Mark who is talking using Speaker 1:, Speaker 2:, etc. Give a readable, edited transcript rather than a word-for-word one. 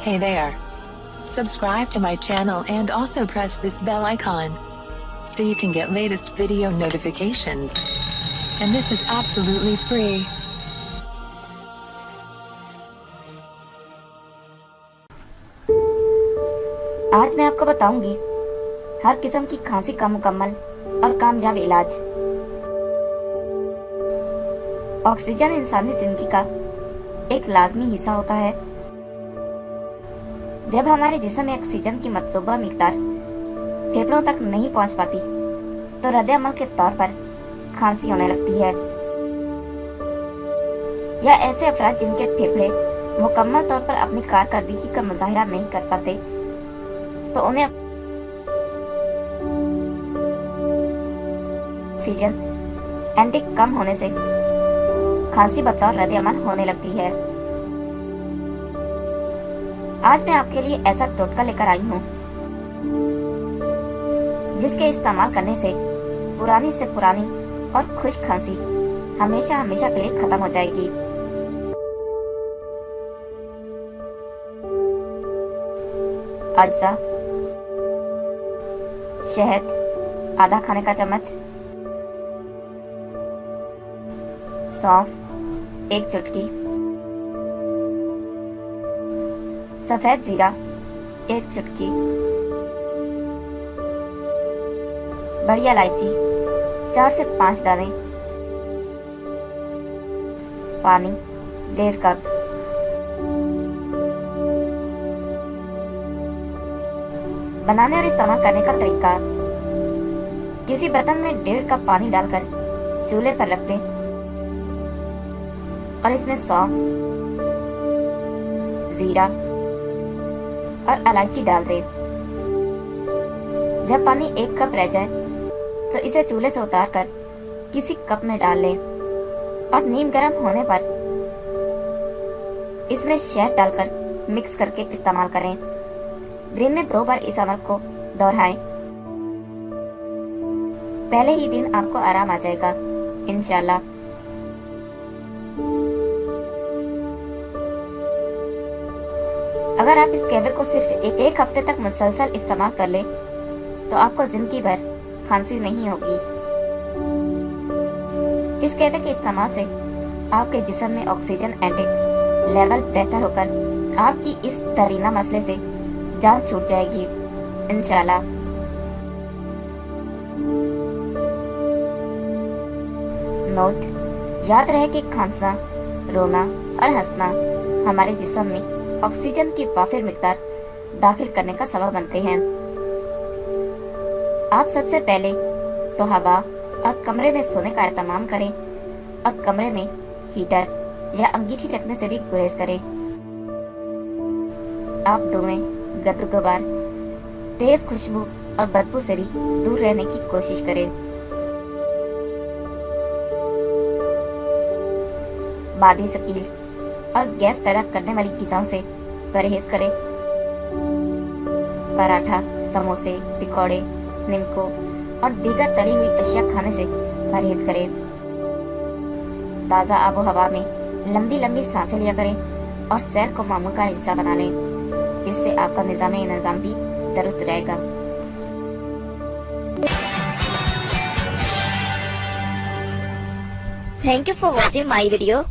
Speaker 1: Hey there. Subscribe to my channel and also press this bell icon so you can get latest video notifications. And this is absolutely free.
Speaker 2: आज मैं आपको बताऊंगी हर किस्म की खांसी का मुकम्मल और कामयाब इलाज। ऑक्सीजन इंसानी जिंदगी का एक लाजमी हिस्सा होता है। जब हमारे जिस्म में ऑक्सीजन की मतलूबा मिकदार फेफड़ों तक नहीं पहुंच पाती तो रद्द-ए-अमल के तौर पर खांसी होने लगती है। या ऐसे अफराद जिनके फेफड़े मुकम्मल तौर पर अपनी कारकर्दगी का मुजाहिरा नहीं कर पाते तो उन्हें ऑक्सीजन इनटेक कम होने से खांसी बतौर रद्द-ए-अमल होने लगती है। आज मैं आपके लिए ऐसा टोटका लेकर आई हूँ जिसके इस्तेमाल करने से पुरानी से पुरानी और खुश खांसी हमेशा हमेशा के लिए खत्म हो जाएगी। अज्जा, शहद आधा खाने का चम्मच, सौंफ 1 चुटकी, सफेद जीरा 1 चुटकी, बड़ी इलायची 4 से 5 दाने, पानी 1.5 कप। बनाने और इस्तेमाल करने का तरीका: किसी बर्तन में 1.5 कप पानी डालकर चूल्हे पर रख दें और इसमें सौंफ, जीरा और इलायची डाल दें। जब पानी 1 कप रह जाए तो इसे चूल्हे से उतारकर किसी कप में डाल लें और नीम गर्म होने पर इसमें शहद डालकर मिक्स करके इस्तेमाल करें। दिन में 2 बार इस अमल को दोहराएं। पहले ही दिन आपको आराम आ जाएगा इंशाल्लाह। अगर आप इस कहवे को सिर्फ एक हफ्ते तक मुसलसल इस्तेमाल कर लें तो आपको जिंदगी भर खांसी नहीं होगी। इस कहवे के इस्तेमाल से आपके जिस्म में ऑक्सीजन इनटेक लेवल बेहतर होकर आपकी इस दरीना मसले से जान छूट जाएगी इंशाल्लाह। नोट: याद रहे कि खांसना, रोना और हंसना हमारे जिस्म में ऑक्सीजन की वाफिर मिकदार दाखिल करने का सबब बनते हैं। आप सबसे पहले तो हवा और कमरे में सोने का एहतमाम करें और कमरे में हीटर या अंगीठी रखने से भी गुरेज करें। आप धुएं, गंदगुबार, तेज खुशबू और बदबू से भी दूर रहने की कोशिश करें। बादी शकील और गैस पैदा करने वाली ग़िज़ाओं से परहेज करें। पराठा, समोसे, पकौड़े, निमको और दीगर तली हुई अशिया खाने से परहेज करें। ताज़ा आबो हवा में लंबी लंबी सांसें लिया करें और सैर को मामूल का हिस्सा बना लें। इससे आपका निज़ाम भी दुरुस्त रहेगा।
Speaker 3: Thank you for watching my video.